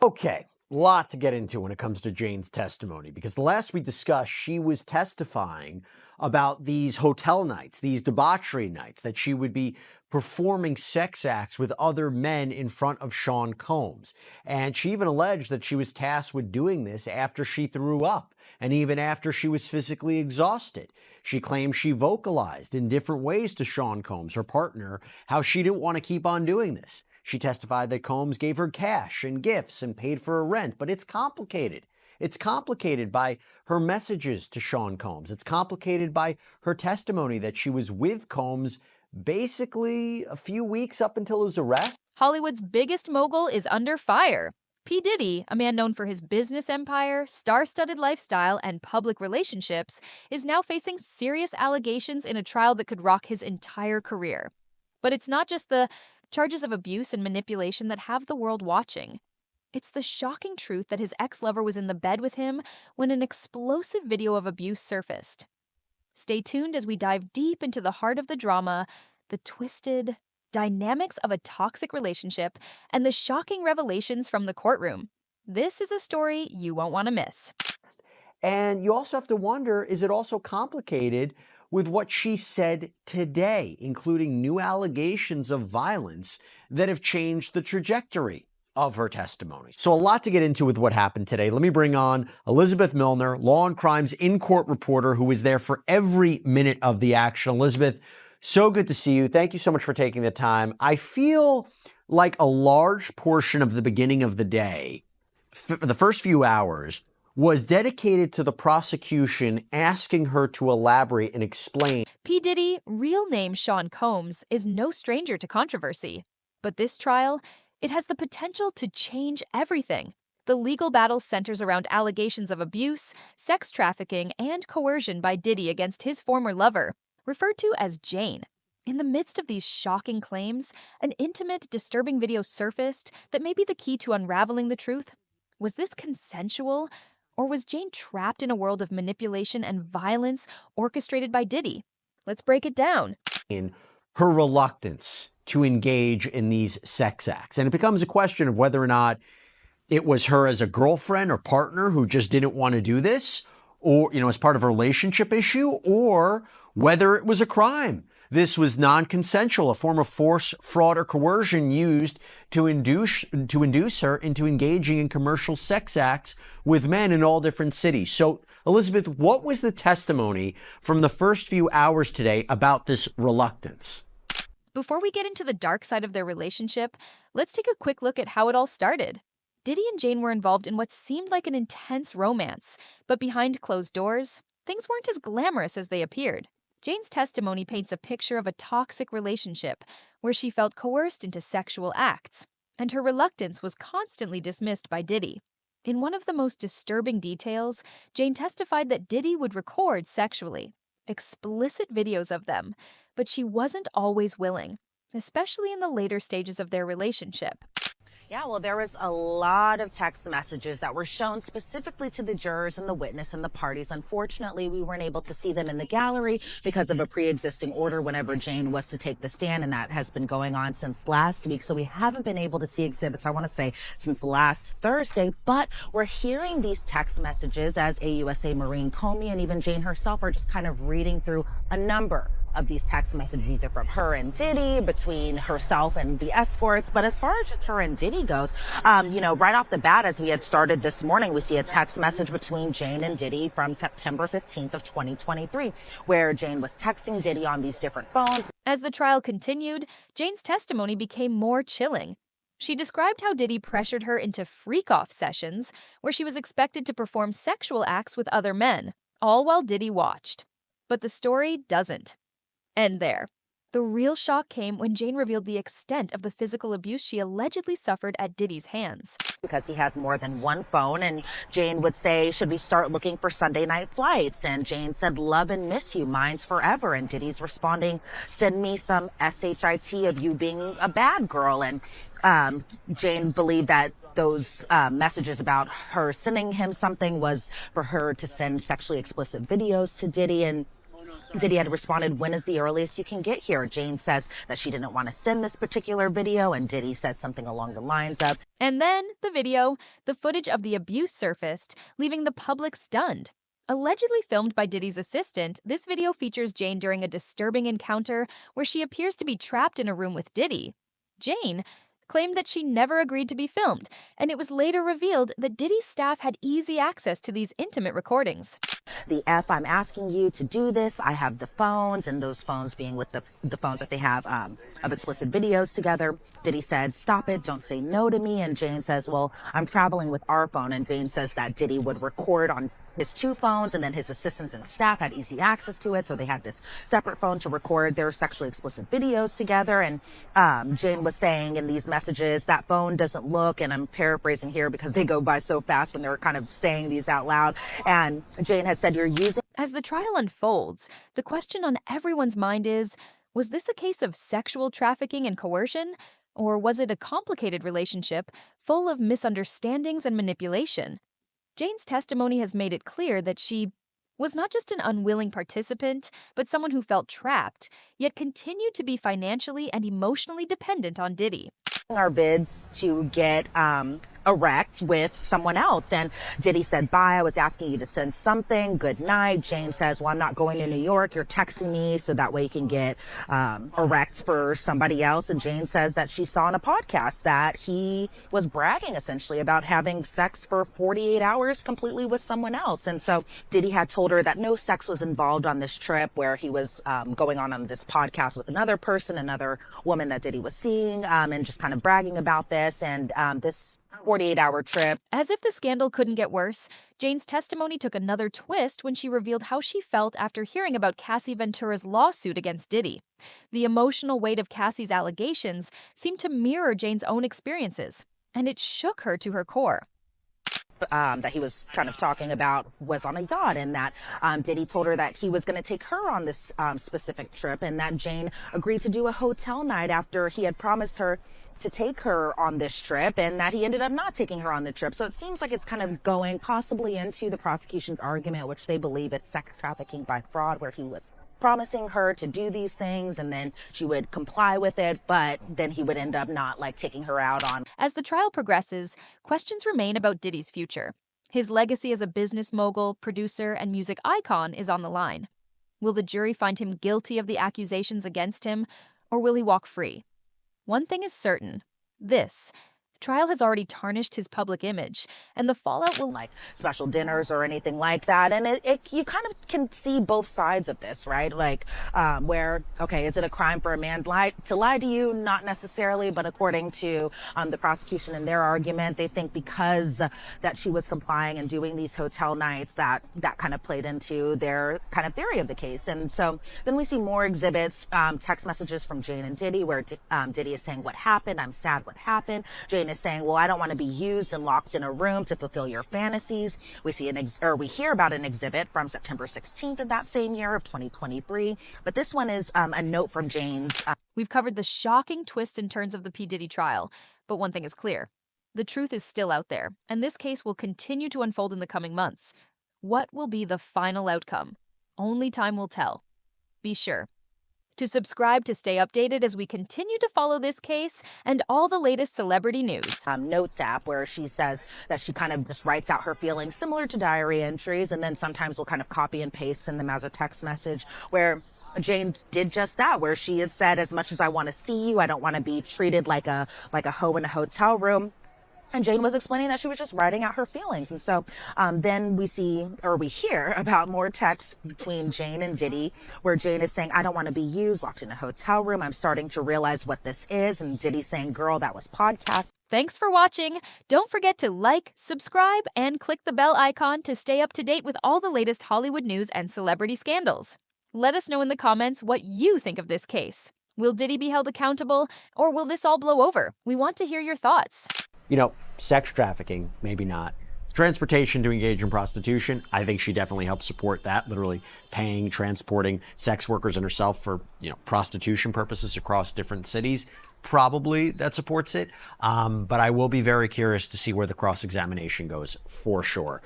Okay, lot to get into when it comes to Jane's testimony, because the last we discussed, she was testifying about these hotel nights, these debauchery nights, that she would be performing sex acts with other men in front of Sean Combs. And she even alleged that she was tasked with doing this after she threw up, and even after she was physically exhausted. She claimed she vocalized in different ways to Sean Combs, her partner, how she didn't want to keep on doing this. She testified that Combs gave her cash and gifts and paid for her rent, but it's complicated. It's complicated by her messages to Sean Combs. It's complicated by her testimony that she was with Combs basically a few weeks up until his arrest. Hollywood's biggest mogul is under fire. P. Diddy, a man known for his business empire, star-studded lifestyle, and public relationships, is now facing serious allegations in a trial that could rock his entire career. But it's not just the charges of abuse and manipulation that have the world watching. It's the shocking truth that his ex-lover was in the bed with him when an explosive video of abuse surfaced. Stay tuned as we dive deep into the heart of the drama, the twisted dynamics of a toxic relationship, and the shocking revelations from the courtroom. This is a story you won't want to miss. And you also have to wonder, is it also complicated with what she said today, including new allegations of violence that have changed the trajectory of her testimony? So a lot to get into with what happened today. Let me bring on Elizabeth Milner, Law and Crime's in-court reporter who was there for every minute of the action. Elizabeth, so good to see you. Thank you so much for taking the time. I feel like a large portion of the beginning of the day, for the first few hours, was dedicated to the prosecution asking her to elaborate and explain. P. Diddy, real name Sean Combs, is no stranger to controversy. But this trial, it has the potential to change everything. The legal battle centers around allegations of abuse, sex trafficking, and coercion by Diddy against his former lover, referred to as Jane. In the midst of these shocking claims, an intimate, disturbing video surfaced that may be the key to unraveling the truth. Was this consensual? Or was Jane trapped in a world of manipulation and violence orchestrated by Diddy? Let's break it down. In her reluctance to engage in these sex acts. And it becomes a question of whether or not it was her as a girlfriend or partner who just didn't want to do this, or, as part of a relationship issue, or whether it was a crime. This was non-consensual, a form of force, fraud, or coercion used to induce her into engaging in commercial sex acts with men in all different cities. So, Elizabeth, what was the testimony from the first few hours today about this reluctance? Before we get into the dark side of their relationship, let's take a quick look at how it all started. Diddy and Jane were involved in what seemed like an intense romance, but behind closed doors, things weren't as glamorous as they appeared. Jane's testimony paints a picture of a toxic relationship where she felt coerced into sexual acts, and her reluctance was constantly dismissed by Diddy. In one of the most disturbing details, Jane testified that Diddy would record sexually, explicit videos of them, but she wasn't always willing, especially in the later stages of their relationship. Yeah, well, there was a lot of text messages that were shown specifically to the jurors and the witness and the parties. Unfortunately, we weren't able to see them in the gallery because of a pre-existing order whenever Jane was to take the stand, and that has been going on since last week. So we haven't been able to see exhibits, I want to say, since last Thursday, but we're hearing these text messages as AUSA Maureen Comey and even Jane herself are just kind of reading through a number of these text messages, either from her and Diddy, between herself and the escorts. But as far as just her and Diddy goes, right off the bat, as we had started this morning, we see a text message between Jane and Diddy from September 15th of 2023, where Jane was texting Diddy on these different phones. As the trial continued, Jane's testimony became more chilling. She described how Diddy pressured her into freak-off sessions, where she was expected to perform sexual acts with other men, all while Diddy watched. But the story doesn't end there. The real shock came when Jane revealed the extent of the physical abuse she allegedly suffered at Diddy's hands. Because he has more than one phone, and Jane would say, should we start looking for Sunday night flights? And Jane said, love and miss you, mine's forever. And Diddy's responding, send me some SHIT of you being a bad girl. And Jane believed that those messages about her sending him something was for her to send sexually explicit videos to Diddy. And Diddy had responded, when is the earliest you can get here? Jane says that she didn't want to send this particular video, and Diddy said something along the lines of, And then the video, the footage of the abuse surfaced, leaving the public stunned. Allegedly filmed by Diddy's assistant, this video features Jane during a disturbing encounter where she appears to be trapped in a room with Diddy. Jane claimed that she never agreed to be filmed, and it was later revealed that Diddy's staff had easy access to these intimate recordings. the F, I'm asking you to do this. I have the phones, and those phones being with the phones that they have of explicit videos together. Diddy said, stop it, don't say no to me. And Jane says, well, I'm traveling with our phone. And Jane says that Diddy would record on his two phones, and then his assistants and staff had easy access to it. So they had this separate phone to record their sexually explicit videos together. And Jane was saying in these messages, that phone doesn't look, and I'm paraphrasing here because they go by so fast when they're kind of saying these out loud. And Jane had said, you're using. As the trial unfolds, the question on everyone's mind is, was this a case of sexual trafficking and coercion? Or was it a complicated relationship full of misunderstandings and manipulation? Jane's testimony has made it clear that she was not just an unwilling participant, but someone who felt trapped, yet continued to be financially and emotionally dependent on Diddy. Our bids to get erect with someone else. And Diddy said, bye, I was asking you to send something. Good night. Jane says, well, I'm not going to New York. You're texting me so that way you can get erect for somebody else. And Jane says that she saw on a podcast that he was bragging essentially about having sex for 48 hours completely with someone else. And so Diddy had told her that no sex was involved on this trip where he was going on this podcast with another person, another woman that Diddy was seeing, and just kind of bragging about this. And this 48-hour trip. As if the scandal couldn't get worse, Jane's testimony took another twist when she revealed how she felt after hearing about Cassie Ventura's lawsuit against Diddy. The emotional weight of Cassie's allegations seemed to mirror Jane's own experiences, and it shook her to her core. That he was kind of talking about was on a yacht, and that Diddy told her that he was going to take her on this specific trip, and that Jane agreed to do a hotel night after he had promised her to take her on this trip, and that he ended up not taking her on the trip. So it seems like it's kind of going possibly into the prosecution's argument, which they believe it's sex trafficking by fraud, where he was promising her to do these things and then she would comply with it, but then he would end up not taking her out on. As the trial progresses, questions remain about Diddy's future. His legacy as a business mogul, producer, and music icon is on the line. Will the jury find him guilty of the accusations against him, or will he walk free? One thing is certain. This trial has already tarnished his public image, and the fallout will special dinners or anything like that. And you kind of can see both sides of this, right? Where, okay, is it a crime for a man to lie to you? Not necessarily, but according to the prosecution and their argument, they think because that she was complying and doing these hotel nights, that kind of played into their kind of theory of the case. And so then we see more exhibits, text messages from Jane and Diddy, where Diddy is saying, what happened? I'm sad what happened. Jane is saying, well, I don't want to be used and locked in a room to fulfill your fantasies. We see we hear about an exhibit from September 16th of that same year of 2023. But this one is a note from Jane's. We've covered the shocking twists and turns of the P. Diddy trial, but one thing is clear. The truth is still out there, and this case will continue to unfold in the coming months. What will be the final outcome? Only time will tell. Be sure to subscribe to stay updated as we continue to follow this case and all the latest celebrity news. Notes app where she says that she kind of just writes out her feelings similar to diary entries, and then sometimes will kind of copy and paste send them as a text message, where Jane did just that, where she had said, as much as I want to see you, I don't want to be treated like a hoe in a hotel room. And Jane was explaining that she was just writing out her feelings. And so then we hear about more texts between Jane and Diddy, where Jane is saying, I don't want to be used, locked in a hotel room. I'm starting to realize what this is. And Diddy saying, girl, that was podcast. Thanks for watching. Don't forget to like, subscribe, and click the bell icon to stay up to date with all the latest Hollywood news and celebrity scandals. Let us know in the comments what you think of this case. Will Diddy be held accountable, or will this all blow over? We want to hear your thoughts. You know, sex trafficking, maybe not. Transportation to engage in prostitution, I think she definitely helps support that, literally paying, transporting sex workers and herself for, prostitution purposes across different cities. Probably that supports it. But I will be very curious to see where the cross-examination goes, for sure.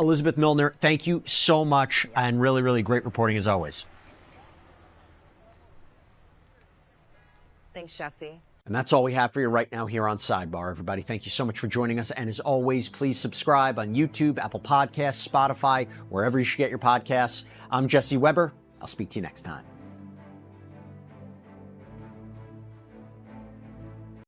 Elizabeth Milner, thank you so much, and really, really great reporting as always. Thanks, Jesse. And that's all we have for you right now here on Sidebar, everybody. Thank you so much for joining us. And as always, please subscribe on YouTube, Apple Podcasts, Spotify, wherever you should get your podcasts. I'm Jesse Weber. I'll speak to you next time.